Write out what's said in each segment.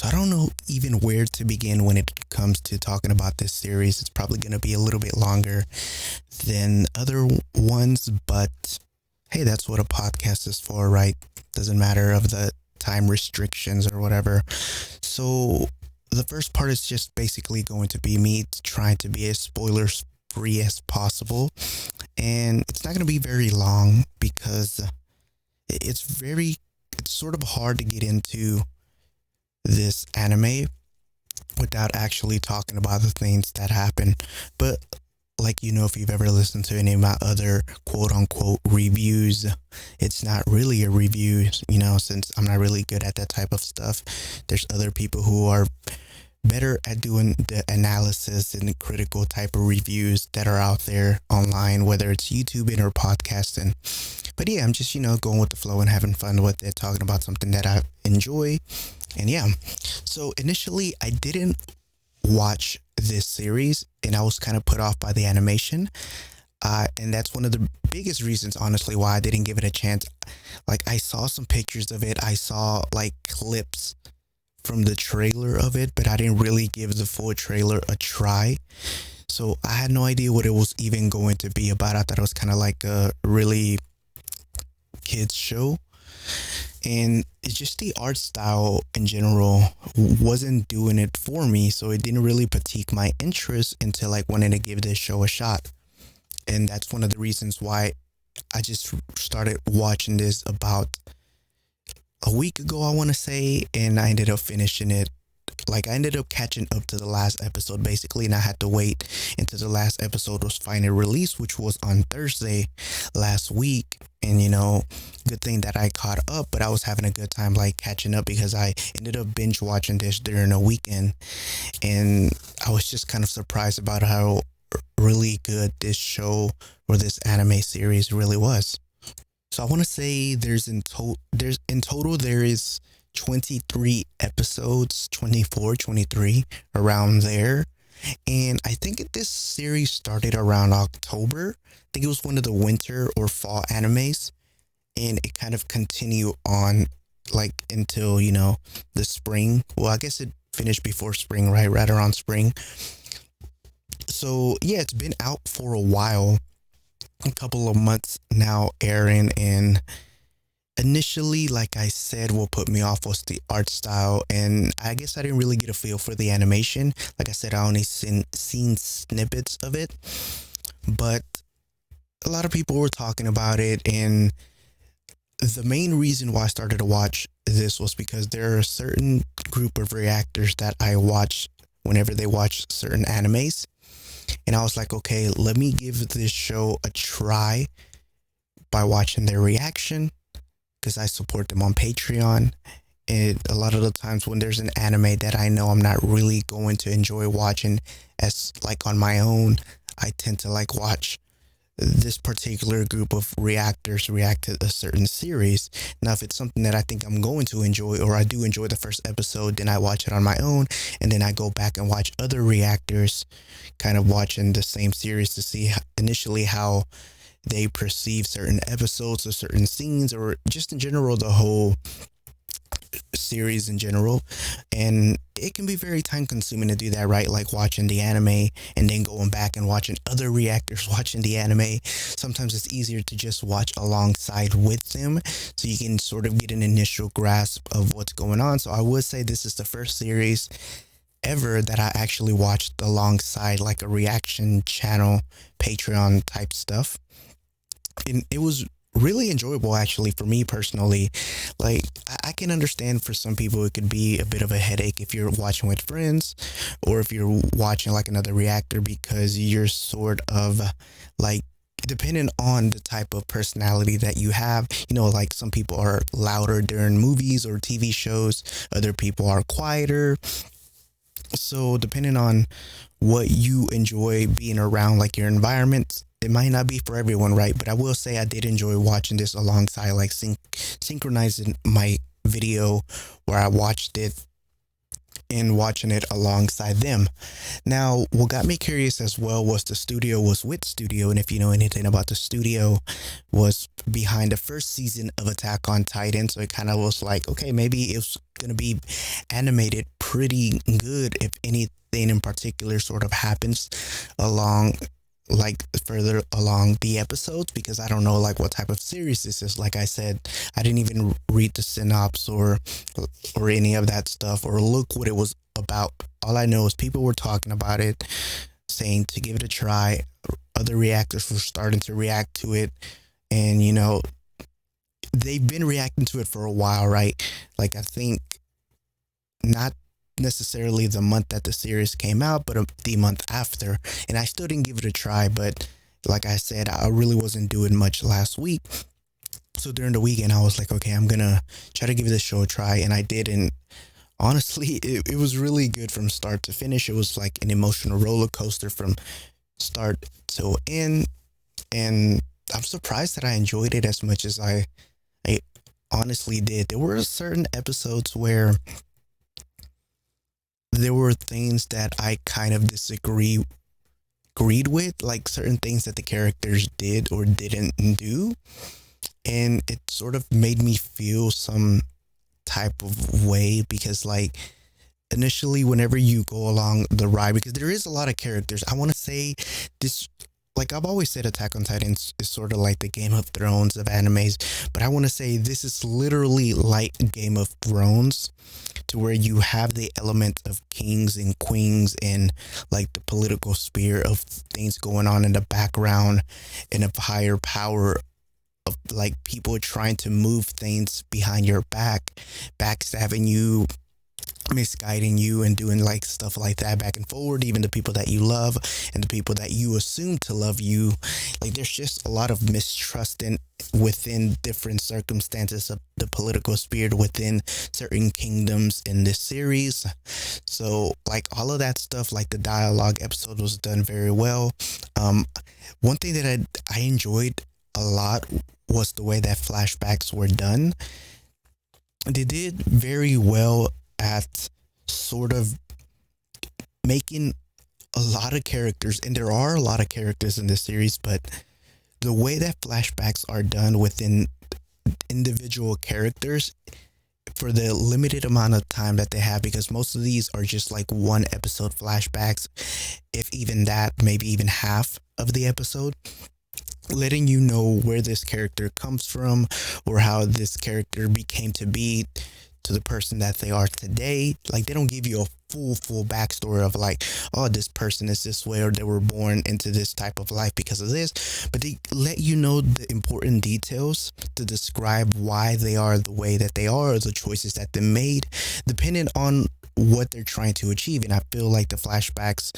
So I don't know even where to begin when it comes to talking about this series. It's probably going to be a little bit longer than other ones, but hey, that's what a podcast is for, right? Doesn't matter of the time restrictions or whatever. So the first part is just basically going to be me trying to be as spoilers free as possible. And it's not going to be very long because it's sort of hard to get into this anime without actually talking about the things that happen. But like, if you've ever listened to any of my other quote unquote reviews, it's not really a review, since I'm not really good at that type of stuff. There's other people who are better at doing the analysis and the critical type of reviews that are out there online, whether it's YouTubing or podcasting. But yeah, I'm just, going with the flow and having fun with it, talking about something that I enjoy. And yeah, so initially I didn't watch this series and I was kind of put off by the animation. And that's one of the biggest reasons, honestly, why I didn't give it a chance. Like, I saw some pictures of it. I saw like clips from the trailer of it, but I didn't really give the full trailer a try. So I had no idea what it was even going to be about. I thought it was kind of like a really kids show. And it's just the art style in general wasn't doing it for me. So it didn't really pique my interest until like wanting to give this show a shot. And that's one of the reasons why I just started watching this about a week ago, I want to say, and I ended up finishing it. Like, I ended up catching up to the last episode, basically, and I had to wait until the last episode was finally released, which was on Thursday last week. And, good thing that I caught up, but I was having a good time, like, catching up because I ended up binge watching this during a weekend. And I was just kind of surprised about how really good this show or this anime series really was. So I want to say there is 23 episodes, 24, 23, around there. And I think this series started around October. I think it was one of the winter or fall animes. And it kind of continued on like until, the spring. Well, I guess it finished before spring, right around spring. So yeah, it's been out for a while. A couple of months now airing, and initially, like I said, what put me off was the art style, and I guess I didn't really get a feel for the animation. Like I said, I only seen snippets of it, but a lot of people were talking about it, and the main reason why I started to watch this was because there are a certain group of reactors that I watch whenever they watch certain animes. And I was like, okay, let me give this show a try by watching their reaction, because I support them on Patreon. And a lot of the times when there's an anime that I know I'm not really going to enjoy watching as like on my own, I tend to like watch this particular group of reactors react to a certain series. Now, if it's something that I think I'm going to enjoy, or I do enjoy the first episode, then I watch it on my own, and then I go back and watch other reactors kind of watching the same series to see initially how they perceive certain episodes or certain scenes, or just in general the whole series in general. And it can be very time consuming to do that, right? Like watching the anime and then going back and watching other reactors watching the anime. Sometimes it's easier to just watch alongside with them so you can sort of get an initial grasp of what's going on. So I would say this is the first series ever that I actually watched alongside like a reaction channel, Patreon type stuff. And it was really enjoyable, actually, for me personally. Like, I can understand for some people it could be a bit of a headache if you're watching with friends, or if you're watching like another reactor, because you're sort of like, depending on the type of personality that you have, like some people are louder during movies or TV shows, other people are quieter. So depending on what you enjoy being around, like your environment, it might not be for everyone, right? But I will say I did enjoy watching this alongside, like synchronizing my video where I watched it in watching it alongside them. Now, what got me curious as well was the studio was Wit Studio, and if you know anything about the studio, was behind the first season of Attack on Titan. So it kind of was like, okay, maybe it's gonna be animated pretty good if anything in particular sort of happens along like further along the episodes, because I don't know like what type of series this is. Like I said, I didn't even read the synopsis or any of that stuff or look what it was about. All I know is people were talking about it, saying to give it a try. Other reactors were starting to react to it, and they've been reacting to it for a while, right? Like I think not necessarily the month that the series came out, but the month after. And I still didn't give it a try, but like I said, I really wasn't doing much last week. So during the weekend, I was like, okay, I'm gonna try to give this show a try, and I did. And honestly, it was really good from start to finish. It was like an emotional roller coaster from start to end, and I'm surprised that I enjoyed it as much as I honestly did. There were certain episodes where there were things that I kind of agreed with, like certain things that the characters did or didn't do, and it sort of made me feel some type of way, because like initially whenever you go along the ride, because there is a lot of characters, I want to say this, like I've always said, Attack on Titan is sort of like the Game of Thrones of animes, but I want to say this is literally like Game of Thrones, to where you have the element of kings and queens and like the political sphere of things going on in the background, and of higher power of like people trying to move things behind your back, backstabbing you, misguiding you, and doing like stuff like that back and forward. Even the people that you love and the people that you assume to love you, like there's just a lot of mistrust in within different circumstances of the political sphere within certain kingdoms in this series. So like all of that stuff, like the dialogue episode was done very well. One thing that I enjoyed a lot was the way that flashbacks were done. They did very well at sort of making a lot of characters, and there are a lot of characters in this series, but the way that flashbacks are done within individual characters for the limited amount of time that they have, because most of these are just like one episode flashbacks, if even that, maybe even half of the episode, letting you know where this character comes from or how this character became to be to the person that they are today. Like they don't give you a full backstory of like, oh, this person is this way or they were born into this type of life because of this, but they let you know the important details to describe why they are the way that they are, or the choices that they made depending on what they're trying to achieve. And I feel like the flashbacks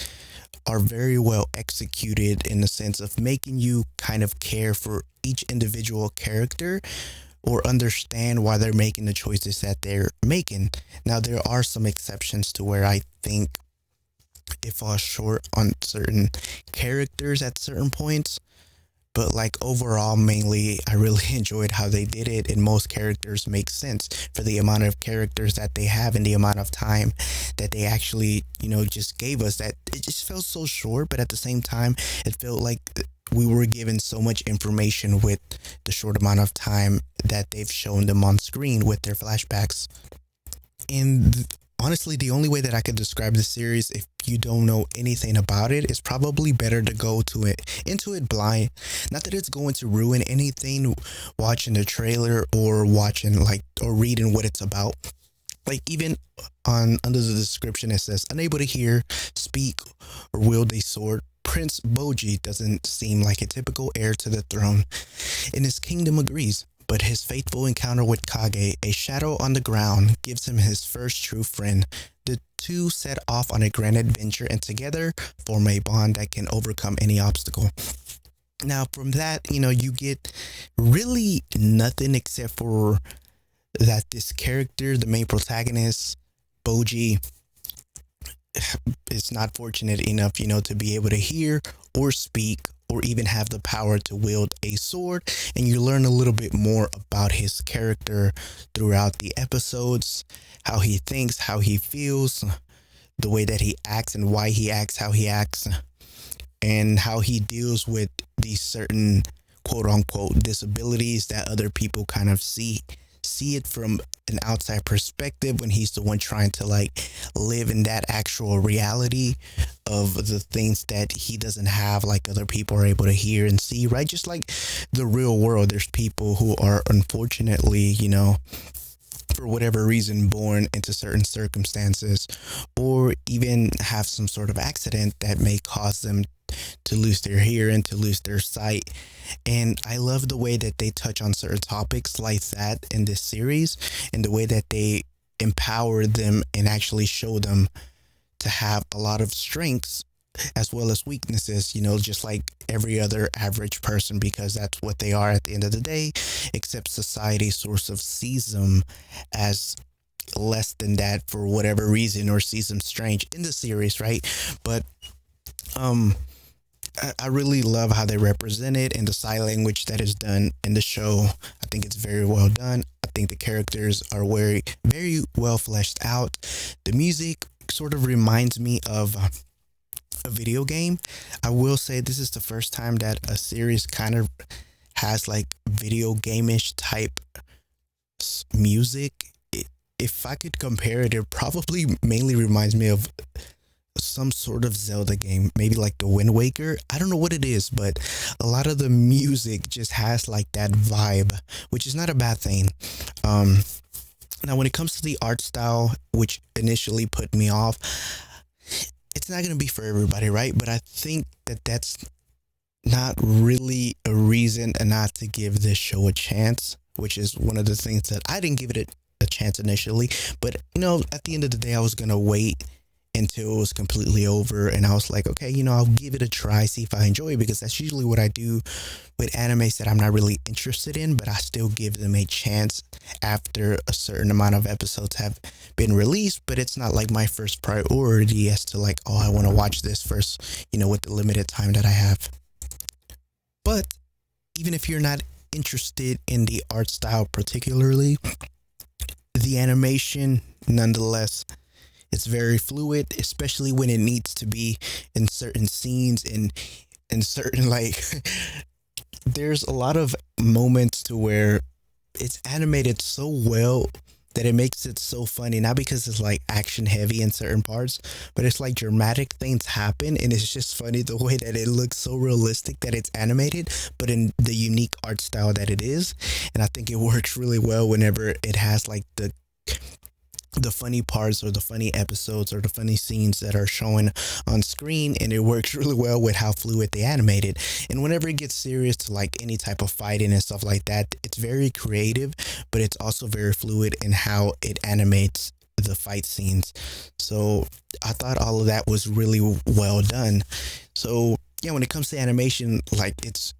are very well executed in the sense of making you kind of care for each individual character or understand why they're making the choices that they're making. Now, there are some exceptions to where I think it falls short on certain characters at certain points, but like overall, mainly, I really enjoyed how they did it, and most characters make sense for the amount of characters that they have and the amount of time that they actually, just gave us. That it just felt so short, but at the same time, it felt like we were given so much information with the short amount of time that they've shown them on screen with their flashbacks. And honestly, the only way that I could describe the series, if you don't know anything about it, is probably better to go into it blind. Not that it's going to ruin anything watching the trailer or watching or reading what it's about. Like even under the description, it says unable to hear, speak, or wield a sword. Prince Boji doesn't seem like a typical heir to the throne, and his kingdom agrees. But his faithful encounter with Kage, a shadow on the ground, gives him his first true friend. The two set off on a grand adventure and together form a bond that can overcome any obstacle. Now, from that, you get really nothing except for that this character, the main protagonist, Boji, is not fortunate enough, to be able to hear or speak or even have the power to wield a sword. And you learn a little bit more about his character throughout the episodes, how he thinks, how he feels, the way that he acts and why he acts how he acts, and how he deals with these certain quote unquote disabilities that other people kind of see it from an outside perspective, when he's the one trying to like live in that actual reality of the things that he doesn't have, like other people are able to hear and see, right? Just like the real world, there's people who are unfortunately, for whatever reason, born into certain circumstances, or even have some sort of accident that may cause them to lose their hearing, to lose their sight. And I love the way that they touch on certain topics like that in this series, and the way that they empower them and actually show them to have a lot of strengths as well as weaknesses, just like every other average person, because that's what they are at the end of the day, except society sort of sees them as less than that for whatever reason, or sees them strange in the series, right? But I really love how they represent it, and the sign language that is done in the show. I think it's very well done. I think the characters are very, very well fleshed out. The music sort of reminds me of a video game. I will say this is the first time that a series kind of has like video game-ish type music. If I could compare it, it probably mainly reminds me of some sort of Zelda game, maybe like the Wind Waker. I don't know what it is, but a lot of the music just has like that vibe, which is not a bad thing. Now, when it comes to the art style, which initially put me off, it's not going to be for everybody, right? But I think that that's not really a reason not to give this show a chance, which is one of the things that I didn't give it a chance initially. But, at the end of the day, I was going to wait until it was completely over, and I was like, okay, I'll give it a try, see if I enjoy it, because that's usually what I do with animes that I'm not really interested in, but I still give them a chance after a certain amount of episodes have been released. But it's not like my first priority as to like, oh, I want to watch this first, with the limited time that I have. But even if you're not interested in the art style particularly, the animation nonetheless, it's very fluid, especially when it needs to be in certain scenes and in certain like there's a lot of moments to where it's animated so well that it makes it so funny, not because it's like action heavy in certain parts, but it's like dramatic things happen, and it's just funny the way that it looks so realistic that it's animated, but in the unique art style that it is. And I think it works really well whenever it has like the funny parts, or the funny episodes, or the funny scenes that are showing on screen, and it works really well with how fluid they animated. And whenever it gets serious to like any type of fighting and stuff like that, it's very creative, but it's also very fluid in how it animates the fight scenes. So I thought all of that was really well done. So yeah, when it comes to animation, like it's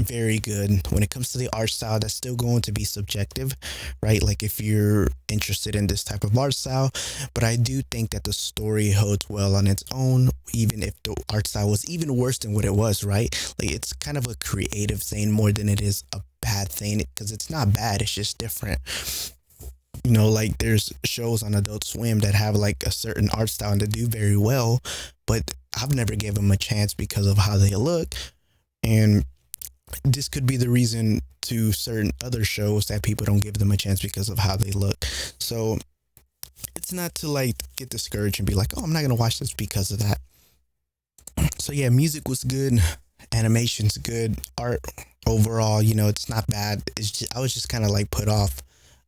very good. When it comes to the art style, that's still going to be subjective, right? Like if you're interested in this type of art style, but I do think that the story holds well on its own, even if the art style was even worse than what it was, right? Like it's kind of a creative thing more than it is a bad thing, because it's not bad, it's just different. Like there's shows on Adult Swim that have like a certain art style and they do very well, but I've never given them a chance because of how they look. And this could be the reason to certain other shows that people don't give them a chance because of how they look. So it's not to like get discouraged and be like, oh, I'm not going to watch this because of that. So yeah, music was good. Animation's good. Art overall, it's not bad. I was just kind of like put off.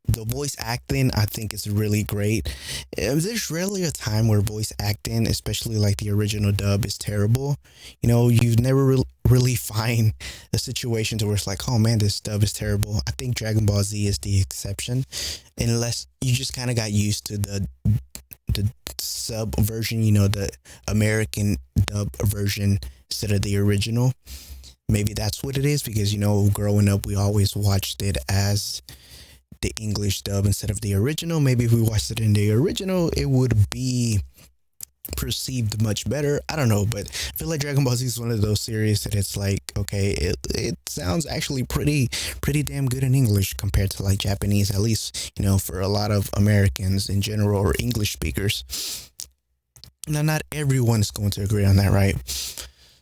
The voice acting, I think, is really great. There's rarely a time where voice acting, especially like the original dub, is terrible. You've never really find a situation to where it's like, oh man, this dub is terrible. I think Dragon Ball Z is the exception, unless you just kind of got used to the sub version, the American dub version instead of the original. Maybe that's what it is, because growing up we always watched it as the English dub instead of the original. Maybe if we watched it in the original, it would be perceived much better. I don't know, but I feel like Dragon Ball Z is one of those series that it's like, okay, it sounds actually pretty damn good in English compared to like Japanese, at least, for a lot of Americans in general or English speakers. Now, not everyone is going to agree on that, right?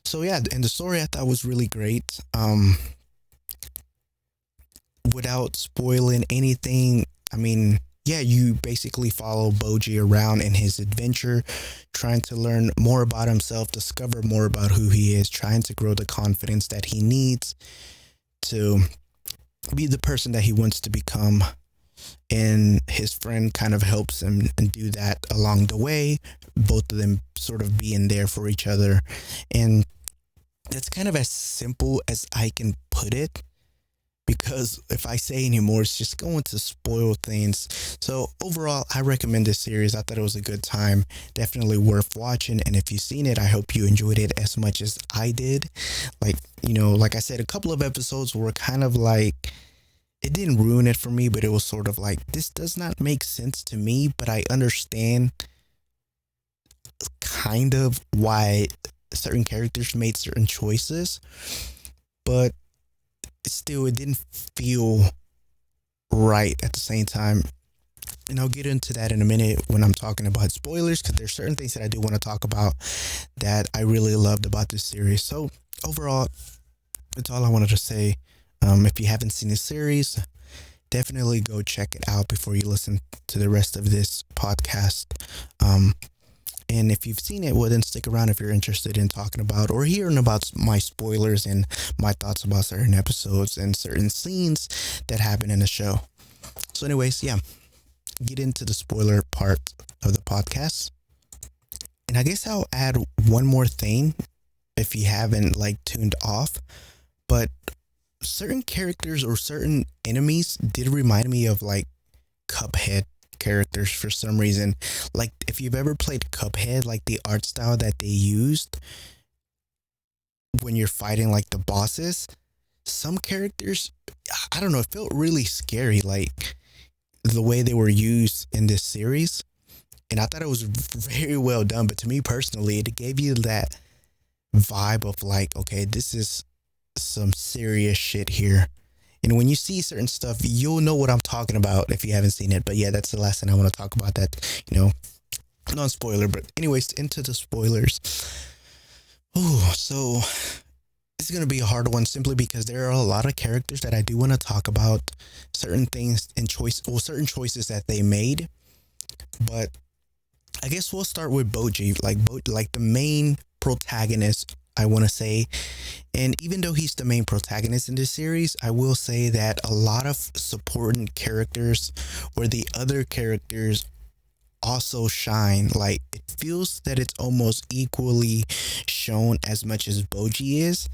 So yeah, and the story I thought was really great. Without spoiling anything, I mean, yeah, you basically follow Boji around in his adventure, trying to learn more about himself, discover more about who he is, trying to grow the confidence that he needs to be the person that he wants to become. And his friend kind of helps him and do that along the way, both of them sort of being there for each other. And that's kind of as simple as I can put it, because if I say any more, it's just going to spoil things. So overall, I recommend this series. I thought it was a good time, definitely worth watching. And if you've seen it, I hope you enjoyed it as much as I did. Like I said, a couple of episodes were kind of like, it didn't ruin it for me, but it was sort of like, this does not make sense to me, but I understand kind of why certain characters made certain choices, but still, it didn't feel right at the same time. And I'll get into that in a minute when I'm talking about spoilers, because there's certain things that I do want to talk about that I really loved about this series. So overall, that's all I wanted to say. If you haven't seen the series, definitely go check it out before you listen to the rest of this podcast. And if you've seen it, well, then stick around if you're interested in talking about or hearing about my spoilers and my thoughts about certain episodes and certain scenes that happen in the show. So anyways, yeah, get into the spoiler part of the podcast. And I guess I'll add one more thing if you haven't tuned off, but certain characters or certain enemies did remind me of Cuphead characters for some reason. Like, if you've ever played Cuphead, the art style that they used when you're fighting the bosses, some characters, I don't know, it felt really scary, the way they were used in this series. And I thought it was very well done, but to me personally, it gave you that vibe of okay, this is some serious shit here. And when you see certain stuff, you'll know what I'm talking about if you haven't seen it. But yeah, that's the last thing I want to talk about, that, non-spoiler. But anyways, into the spoilers. Oh, so this is going to be a hard one simply because there are a lot of characters that I do want to talk about, certain things and certain choices that they made. But I guess we'll start with Boji, like the main protagonist, I want to say. And even though he's the main protagonist in this series, I will say that a lot of supporting characters or the other characters also shine. It feels that it's almost equally shown as much as Boji is.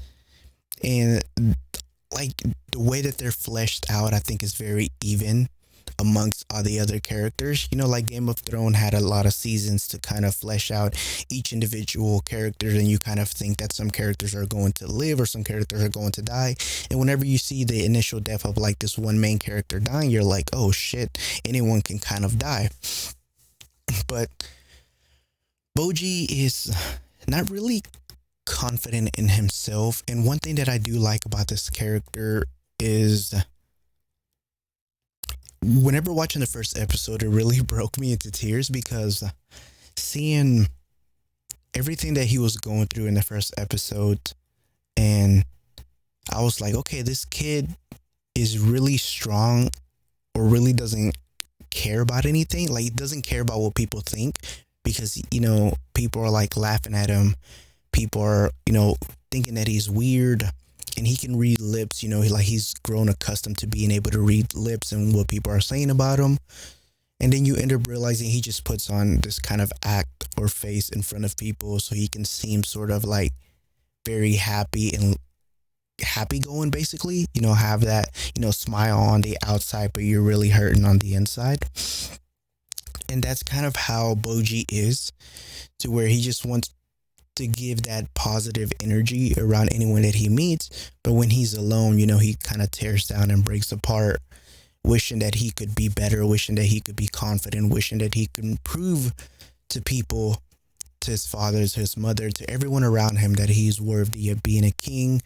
And the way that they're fleshed out, I think is very even amongst all the other characters. Game of Thrones had a lot of seasons to kind of flesh out each individual character, and you kind of think that some characters are going to live or some characters are going to die. And whenever you see the initial death of this one main character dying, you're like, oh shit, anyone can kind of die. But Boji is not really confident in himself. And one thing that I do like about this character is, whenever watching the first episode, it really broke me into tears, because seeing everything that he was going through in the first episode, and I was like, okay, this kid is really strong, or really doesn't care about anything. He doesn't care about what people think, because, people are laughing at him. People are, thinking that he's weird. And he can read lips, he's grown accustomed to being able to read lips and what people are saying about him. And then you end up realizing he just puts on this kind of act or face in front of people so he can seem sort of very happy and happy going, basically, have that, smile on the outside, but you're really hurting on the inside. And that's kind of how Boji is, to where he just wants to give that positive energy around anyone that he meets, but when he's alone, he kind of tears down and breaks apart, wishing that he could be better, wishing that he could be confident, wishing that he could prove to people to his father, to his mother, to everyone around him that he's worthy of being a king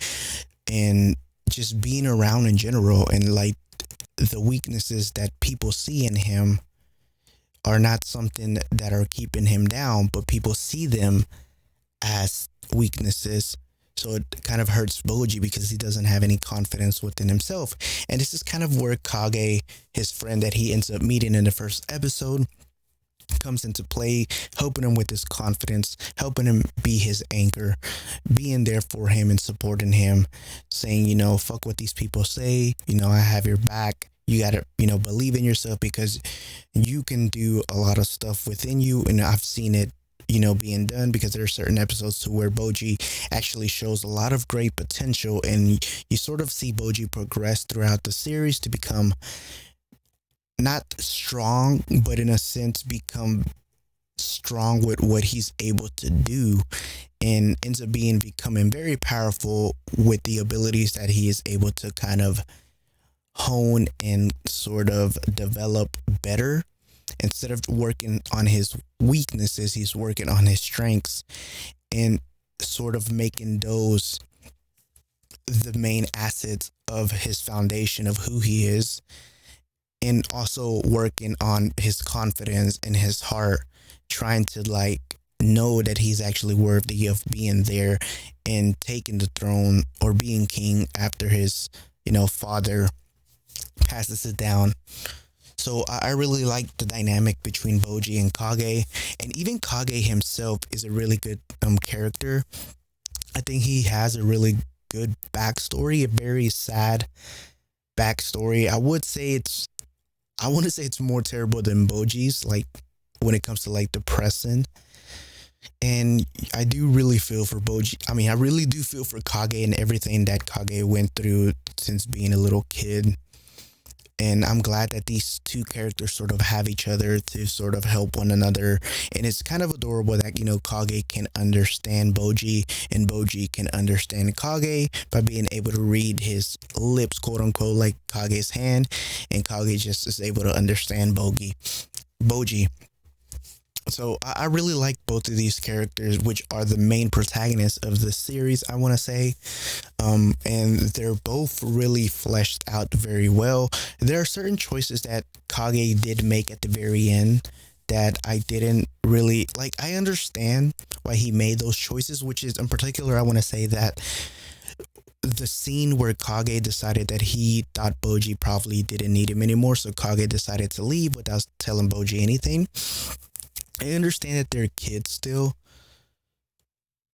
and just being around in general. And like the weaknesses that people see in him are not something that are keeping him down, but people see them as weaknesses. So it kind of hurts Boji because he doesn't have any confidence within himself. And this is kind of where Kage, his friend that he ends up meeting in the first episode, comes into play, helping him with his confidence, helping him be his anchor, being there for him and supporting him, saying, fuck what these people say, I have your back. You gotta, believe in yourself because you can do a lot of stuff within you. And I've seen it, being done because there are certain episodes to where Boji actually shows a lot of great potential, and you sort of see Boji progress throughout the series to become not strong, but in a sense become strong with what he's able to do, and ends up becoming very powerful with the abilities that he is able to kind of hone and sort of develop better. Instead of working on his weaknesses, he's working on his strengths and sort of making those the main assets of his foundation of who he is, and also working on his confidence and his heart, trying to like know that he's actually worthy of being there and taking the throne or being king after his father passes it down. So I really like the dynamic between Boji and Kage, and even Kage himself is a really good character. I think he has a really good backstory, a very sad backstory. I want to say it's more terrible than Boji's, like when it comes to like depressing. And I do really feel for Boji. I mean, I really do feel for Kage and everything that Kage went through since being a little kid. And I'm glad that these two characters sort of have each other to sort of help one another. And it's kind of adorable that, Kage can understand Boji and Boji can understand Kage by being able to read his lips, quote unquote, like Kage's hand. And Kage just is able to understand Boji. So I really like both of these characters, which are the main protagonists of the series, I want to say. And they're both really fleshed out very well. There are certain choices that Kage did make at the very end that I didn't really like. I understand why he made those choices, which is in particular, I want to say that the scene where Kage decided that he thought Boji probably didn't need him anymore. So Kage decided to leave without telling Boji anything. I understand that they're kids still,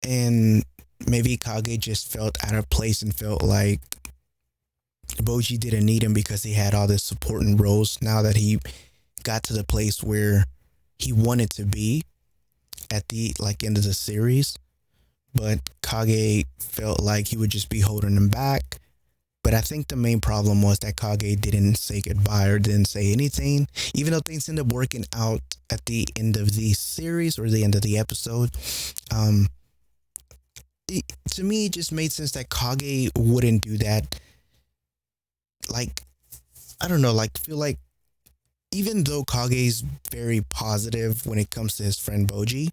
and maybe Kage just felt out of place and felt like Boji didn't need him because he had all this supporting roles now that he got to the place where he wanted to be at the end of the series. But Kage felt like he would just be holding him back. But I think the main problem was that Kage didn't say goodbye or didn't say anything, even though things ended up working out at the end of the series or the end of the episode. To me, it just made sense that Kage wouldn't do that. Like, I don't know, like, feel like even though Kage's very positive when it comes to his friend Boji,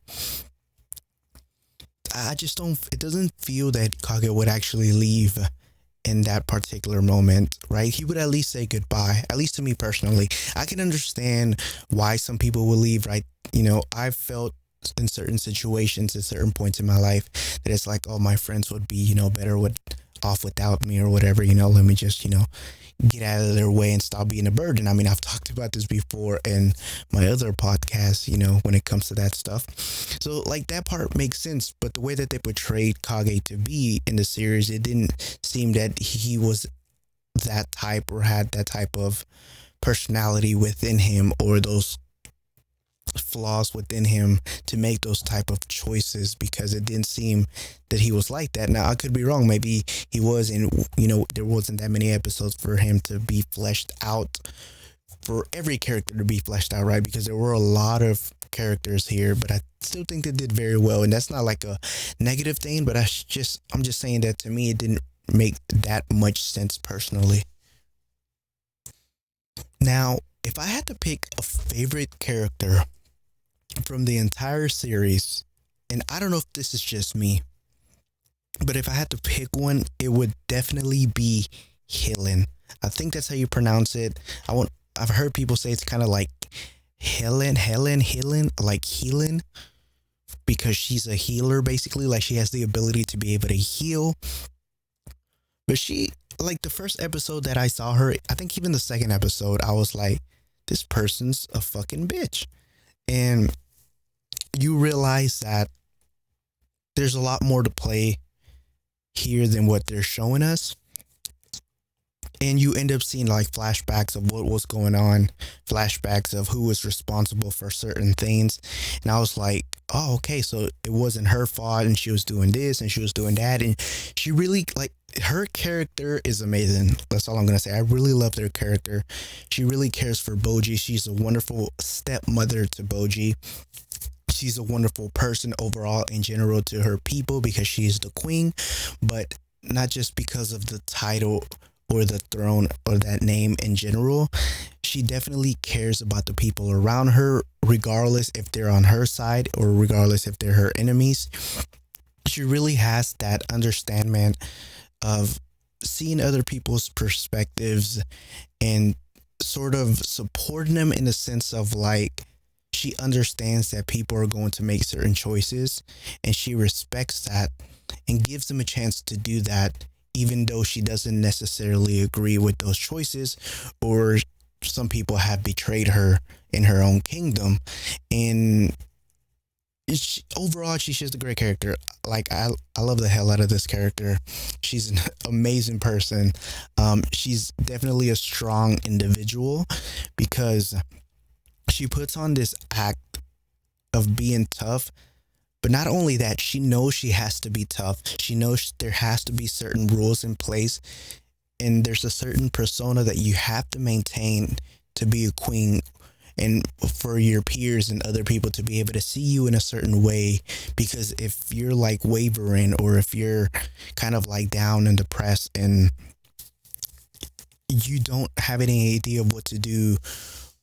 I just don't, it doesn't feel that Kage would actually leave in that particular moment, right? He would at least say goodbye, at least to me personally. I can understand why some people will leave, right? I've felt in certain situations at certain points in my life that it's like, oh, my friends would be, better off without me or whatever, let me just, get out of their way and stop being a burden. I mean, I've talked about this before in my other podcasts, when it comes to that stuff. So like that part makes sense, but the way that they portrayed Kage to be in the series, it didn't seem that he was that type or had that type of personality within him or those flaws within him to make those type of choices, because it didn't seem that he was like that. Now I could be wrong, maybe he was, and there wasn't that many episodes for him to be fleshed out, for every character to be fleshed out, right? Because there were a lot of characters here, but I still think they did very well, and that's not like a negative thing, but I'm just saying that to me it didn't make that much sense personally. Now, if I had to pick a favorite character from the entire series, And I don't know if this is just me, but if I had to pick one, it would definitely be Helen. I think that's how you pronounce it. I've heard people say it's kind of like Helen, like healing, because she's a healer basically. Like she has the ability to be able to heal. But she, like the first episode that I saw her, I think even the second episode, I was like, this person's a fucking bitch. And you realize that there's a lot more to play here than what they're showing us. And you end up seeing like flashbacks of what was going on, flashbacks of who was responsible for certain things. And I was like, oh, okay, so it wasn't her fault, and she was doing this and she was doing that. And she really, like, her character is amazing. That's all I'm gonna say. I really love their character. She really cares for Boji. She's a wonderful stepmother to Boji. She's a wonderful person overall in general to her people because she's the queen, but not just because of the title or the throne or that name in general. She definitely cares about the people around her, regardless if they're on her side or regardless if they're her enemies. She really has that understanding of seeing other people's perspectives and sort of supporting them in the sense of like, she understands that people are going to make certain choices and she respects that and gives them a chance to do that, even though she doesn't necessarily agree with those choices, or some people have betrayed her in her own kingdom. And overall, she's just a great character. Like, I love the hell out of this character. She's an amazing person. She's definitely a strong individual because she puts on this act of being tough. But not only that, she knows she has to be tough. She knows there has to be certain rules in place. And there's a certain persona that you have to maintain to be a queen, and for your peers and other people to be able to see you in a certain way. Because if you're like wavering, or if you're kind of like down and depressed and you don't have any idea of what to do,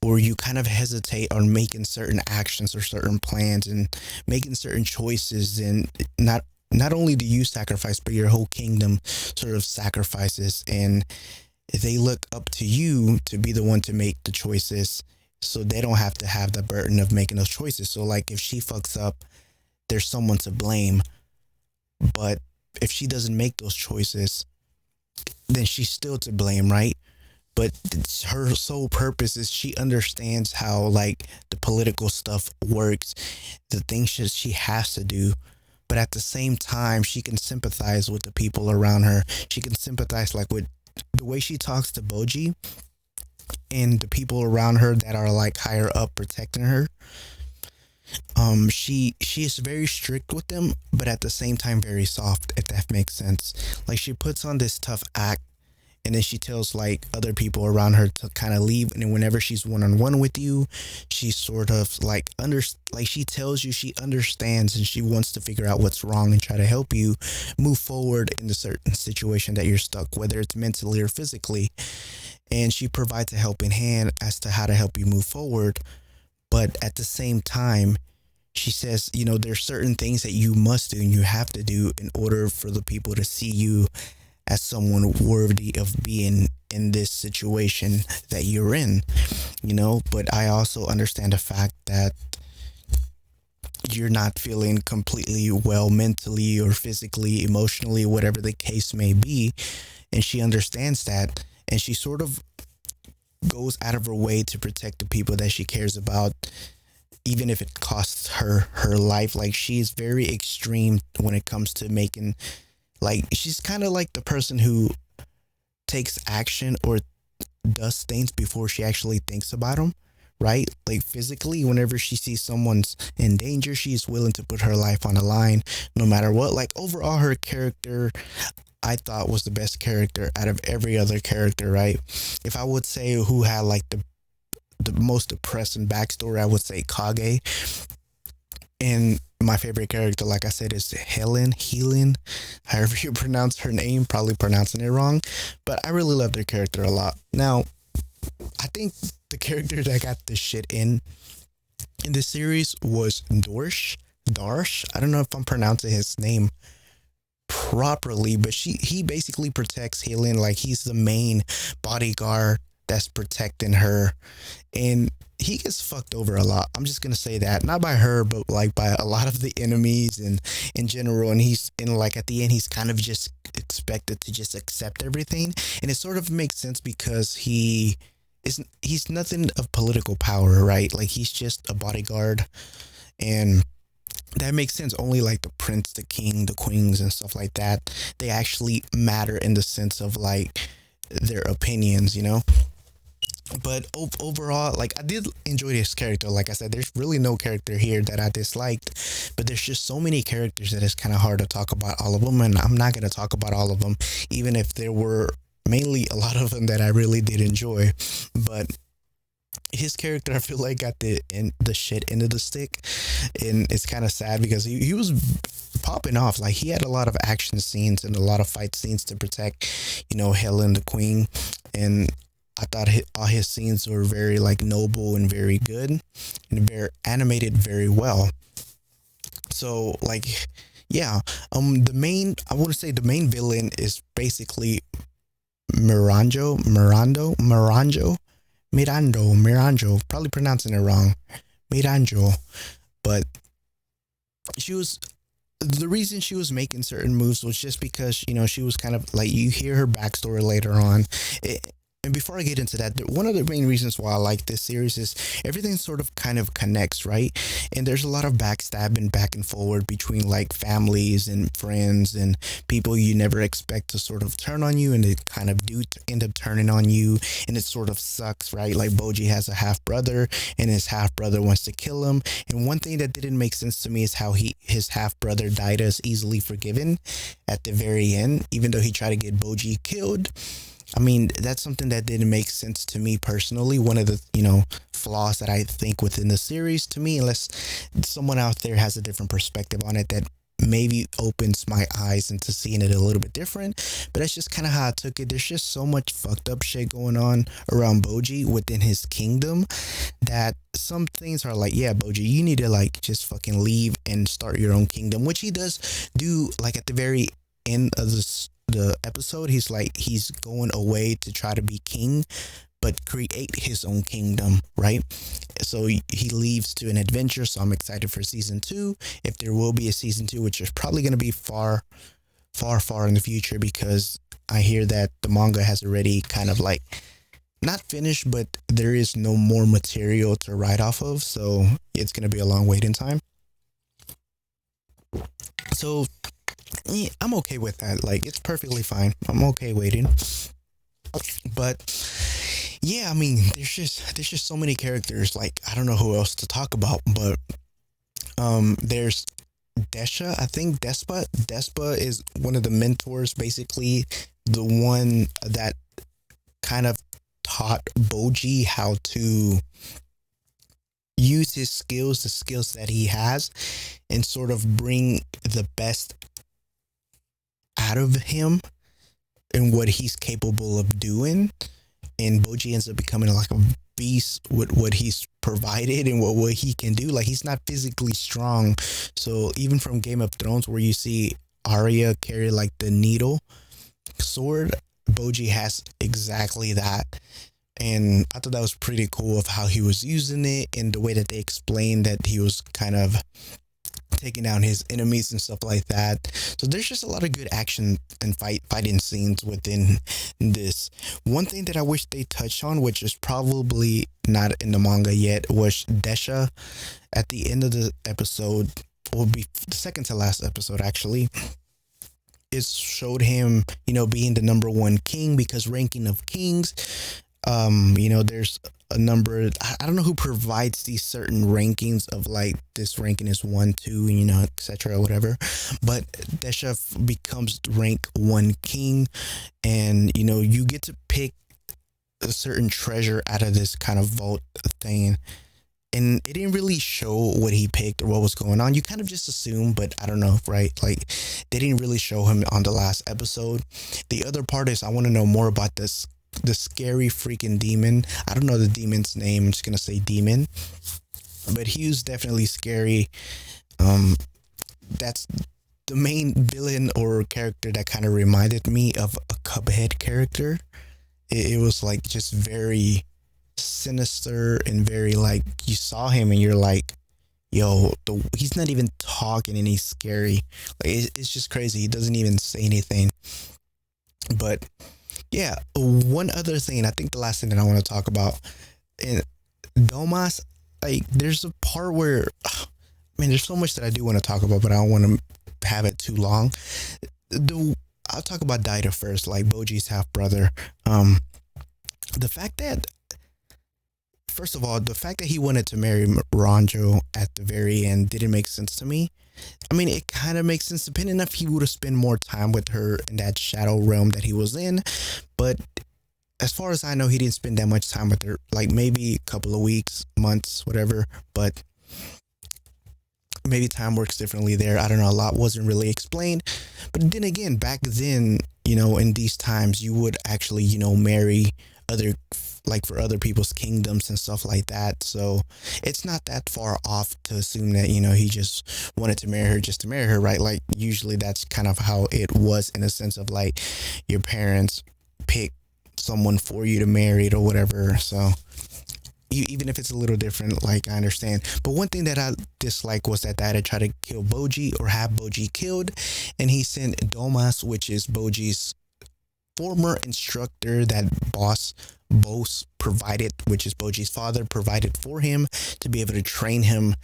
or you kind of hesitate on making certain actions or certain plans and making certain choices, and not only do you sacrifice, but your whole kingdom sort of sacrifices, and they look up to you to be the one to make the choices, so they don't have to have the burden of making those choices. So like if she fucks up, there's someone to blame. But if she doesn't make those choices, then she's still to blame, right? But her sole purpose is she understands how like the political stuff works, the things she has to do. But at the same time, she can sympathize with the people around her. She can sympathize like with the way she talks to Boji and the people around her that are like higher up protecting her. She is very strict with them, but at the same time very soft, if that makes sense. Like she puts on this tough act, and then she tells like other people around her to kind of leave. And then whenever she's one-on-one with you, she sort of like she tells you she understands and she wants to figure out what's wrong and try to help you move forward in the certain situation that you're stuck, whether it's mentally or physically. And she provides a helping hand as to how to help you move forward. But at the same time, she says, you know, there's certain things that you must do and you have to do in order for the people to see you as someone worthy of being in this situation that you're in, you know. But I also understand the fact that you're not feeling completely well mentally or physically, emotionally, whatever the case may be. And she understands that, and she sort of goes out of her way to protect the people that she cares about, even if it costs her life. Like she's very extreme when it comes to making, like, she's kind of like the person who takes action or does things before she actually thinks about them, right? Like physically, whenever she sees someone's in danger, she's willing to put her life on the line no matter what. Like overall, her character, I thought, was the best character out of every other character, right? If I would say who had like the most depressing backstory, I would say Kage. And my favorite character, like I said, is Helen, however you pronounce her name, probably pronouncing it wrong. But I really love their character a lot. Now, I think the character that got the shit in this series was Dorsch. Darsh. I don't know if I'm pronouncing his name properly, but he basically protects Helen. Like he's the main bodyguard that's protecting her, and he gets fucked over a lot. I'm just gonna say that, not by her, but like by a lot of the enemies and in general. And he's in like at the end, he's kind of just expected to just accept everything, and it sort of makes sense because he's nothing of political power, right? Like he's just a bodyguard, and that makes sense. Only like the prince, the king, the queens, and stuff like that, they actually matter in the sense of like their opinions, you know. But overall, like I did enjoy this character. Like I said, there's really no character here that I disliked, but there's just so many characters that it's kind of hard to talk about all of them, and I'm not gonna talk about all of them, even if there were mainly a lot of them that I really did enjoy. But his character, I feel like, got the shit end of the stick, and it's kind of sad because he was popping off. Like he had a lot of action scenes and a lot of fight scenes to protect, Helen the Queen, and I thought all his scenes were very like noble and very good, and very animated very well. So like, yeah, I want to say the main villain is basically Miranjo, probably pronouncing it wrong, Miranjo, but she was the reason she was making certain moves was just because she was kind of like, you hear her backstory later on. And before I get into that, one of the main reasons why I like this series is everything sort of kind of connects, right? And there's a lot of backstabbing back and forward between like families and friends and people you never expect to sort of turn on you, and they kind of do end up turning on you, and it sort of sucks, right? Like Boji has a half brother, and his half brother wants to kill him. And one thing that didn't make sense to me is how his half brother died as easily forgiven at the very end, even though he tried to get Boji killed. I mean, that's something that didn't make sense to me personally. One of the, flaws that I think within the series, to me, unless someone out there has a different perspective on it that maybe opens my eyes into seeing it a little bit different. But that's just kind of how I took it. There's just so much fucked up shit going on around Boji within his kingdom that some things are like, yeah, Boji, you need to like just fucking leave and start your own kingdom, which he does do like at the very end of the episode. He's going away to try to be king, but create his own kingdom, right? So he leaves to an adventure. So I'm excited for season 2, if there will be a season 2, which is probably going to be far in the future, because I hear that the manga has already kind of like not finished, but there is no more material to write off of, so it's going to be a long waiting time. So yeah, I'm okay with that. Like, it's perfectly fine. I'm okay waiting. But yeah, I mean, there's just so many characters. Like, I don't know who else to talk about, but there's Desha. I think Despa is one of the mentors, basically the one that kind of taught Boji how to use his skills, the skills that he has, and sort of bring the best out of him and what he's capable of doing. And Boji ends up becoming like a beast with what he's provided and what he can do. Like, he's not physically strong, so even from Game of Thrones, where you see Arya carry like the needle sword, Boji has exactly that. And I thought that was pretty cool of how he was using it, and the way that they explained that he was kind of taking down his enemies and stuff like that. So there's just a lot of good action and fighting scenes within this. One thing that I wish they touched on, which is probably not in the manga yet, was Desha. At the end of the episode, will be the second to last episode actually, it showed him, being the number one king, because ranking of kings, there's a number, I don't know who provides these certain rankings of like, this ranking is 1, 2, etc., whatever, but Desha becomes rank 1 king, and you get to pick a certain treasure out of this kind of vault thing. And it didn't really show what he picked or what was going on. You kind of just assume, but I don't know, right? Like, they didn't really show him on the last episode. The other part is, I want to know more about the scary freaking demon. I don't know the demon's name. I'm just going to say demon. but he was definitely scary. Um, that's the main villain or character that kind of reminded me of a Cuphead character. It was like just very sinister and very like you saw him and you're like, yo, he's not even talking and he's scary. Like it's just crazy. He doesn't even say anything. But yeah, one other thing, I think the last thing that I want to talk about, and Domas, like there's a part where, I mean, there's so much that I do want to talk about, but I don't want to have it too long. The I'll talk about Daida first, like Boji's half brother. Um, the fact that first of all, the fact that he wanted to marry Ranjo at the very end didn't make sense to me. I mean, it kind of makes sense depending if he would have spent more time with her in that shadow realm that he was in. But as far as I know, he didn't spend that much time with her, like maybe a couple of weeks, months, whatever. But maybe time works differently there. I don't know. A lot wasn't really explained. But then again, back then, in these times, you would actually, marry other, like for other people's kingdoms and stuff like that. So it's not that far off to assume that, he just wanted to marry her just to marry her, right? Like usually that's kind of how it was in a sense of like your parents pick someone for you to marry or whatever. So even if it's a little different, like I understand. But one thing that I dislike was that Dad had tried to kill Boji or have Boji killed, and he sent Domas, which is Boji's former instructor that Boss provided, which is Boji's father, provided for him to be able to train him,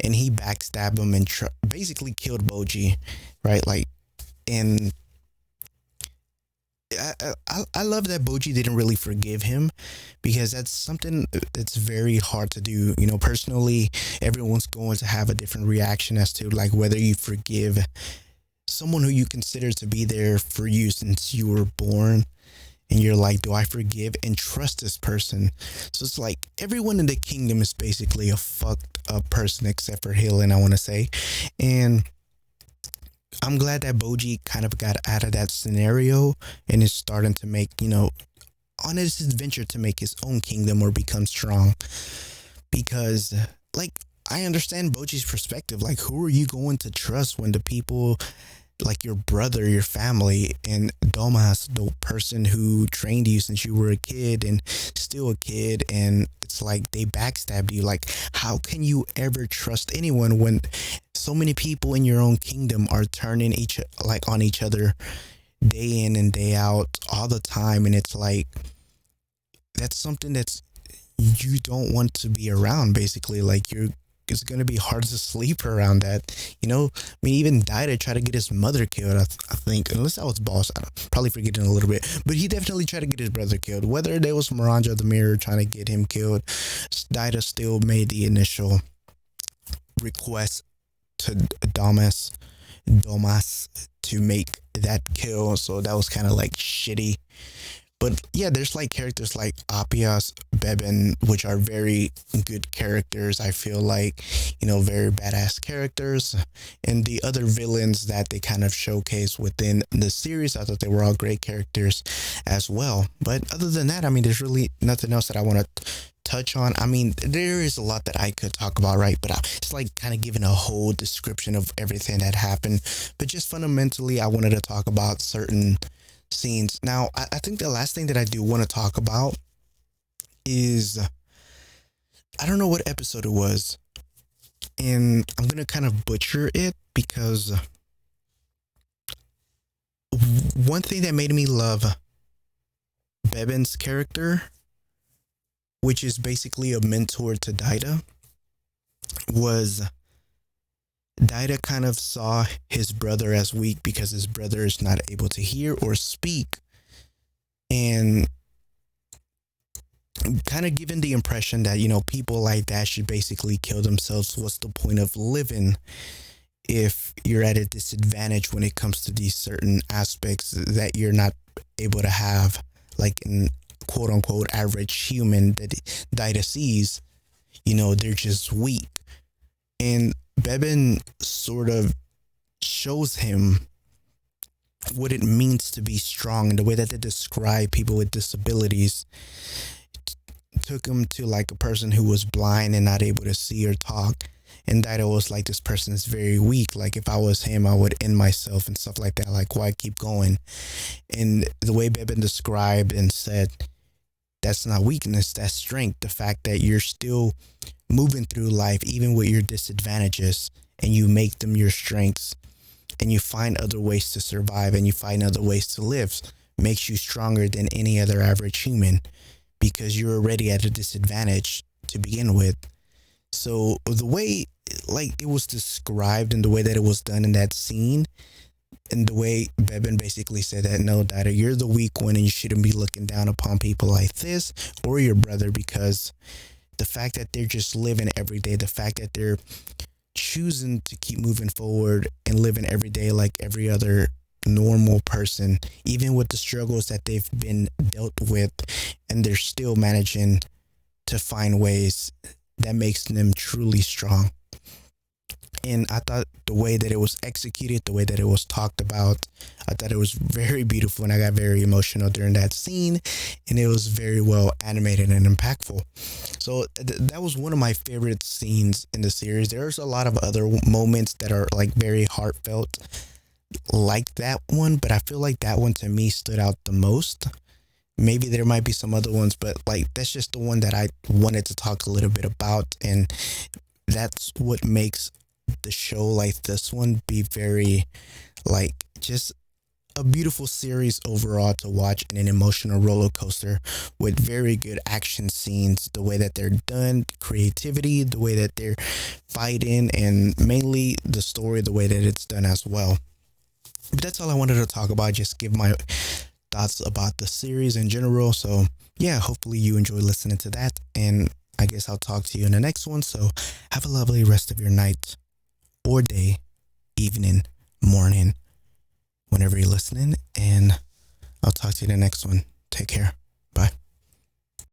and he backstabbed him and basically killed Boji, right? Like, and I love that Boji didn't really forgive him because that's something that's very hard to do. Personally, everyone's going to have a different reaction as to like whether you forgive someone who you consider to be there for you since you were born. And you're like, do I forgive and trust this person? So it's like everyone in the kingdom is basically a fucked up person except for Helen, I want to say. And I'm glad that Boji kind of got out of that scenario and is starting to make, on his adventure to make his own kingdom or become strong. Because, like, I understand Boji's perspective. Like, who are you going to trust when the people, like your brother, your family, and Domas, the person who trained you since you were a kid and still a kid, and it's like they backstabbed you. Like, how can you ever trust anyone when so many people in your own kingdom are turning on each other day in and day out all the time? And it's like that's something that's you don't want to be around. Basically, like it's going to be hard to sleep around that. I mean, even Daida tried to get his mother killed, I think, unless that was Boss. I'm probably forgetting a little bit, but he definitely tried to get his brother killed. Whether there was Miranja the Mirror trying to get him killed, Daida still made the initial request to Domas to make that kill. So that was kind of like shitty. But yeah, there's like characters like Apias, Beben, which are very good characters. I feel like, very badass characters. And the other villains that they kind of showcase within the series, I thought they were all great characters as well. But other than that, I mean, there's really nothing else that I want to touch on. I mean, there is a lot that I could talk about, right? But it's like kind of giving a whole description of everything that happened. But just fundamentally, I wanted to talk about certain scenes. Now, I think the last thing that I do want to talk about is I don't know what episode it was, and I'm gonna kind of butcher it because one thing that made me love Beben's character, which is basically a mentor to Daida, was Daida kind of saw his brother as weak because his brother is not able to hear or speak, and kind of given the impression that, people like that should basically kill themselves. What's the point of living if you're at a disadvantage when it comes to these certain aspects that you're not able to have, like in quote unquote average human that Daida sees? They're just weak. And Beben sort of shows him what it means to be strong and the way that they describe people with disabilities took him to like a person who was blind and not able to see or talk, and that it was like this person is very weak. Like if I was him, I would end myself and stuff like that. Like why keep going? And the way Beben described and said, that's not weakness, that's strength. The fact that you're still moving through life, even with your disadvantages, and you make them your strengths, and you find other ways to survive, and you find other ways to live, makes you stronger than any other average human, because you're already at a disadvantage to begin with. So the way like it was described and the way that it was done in that scene, and the way Beben basically said that, no, Dada, you're the weak one and you shouldn't be looking down upon people like this or your brother, because the fact that they're just living every day, the fact that they're choosing to keep moving forward and living every day like every other normal person, even with the struggles that they've been dealt with, and they're still managing to find ways, that makes them truly strong. And I thought the way that it was executed, the way that it was talked about, I thought it was very beautiful, and I got very emotional during that scene, and it was very well animated and impactful. So that was one of my favorite scenes in the series. There's a lot of other moments that are like very heartfelt like that one, but I feel like that one to me stood out the most. Maybe there might be some other ones, but like that's just the one that I wanted to talk a little bit about, and that's what makes the show like this one be very like just a beautiful series overall to watch, and an emotional roller coaster with very good action scenes, the way that they're done, creativity, the way that they're fighting, and mainly the story, the way that it's done as well. But that's all I wanted to talk about, just give my thoughts about the series in general. So yeah, hopefully you enjoy listening to that, and I guess I'll talk to you in the next one. So have a lovely rest of your night or day, evening, morning, whenever you're listening, and I'll talk to you in the next one. Take care.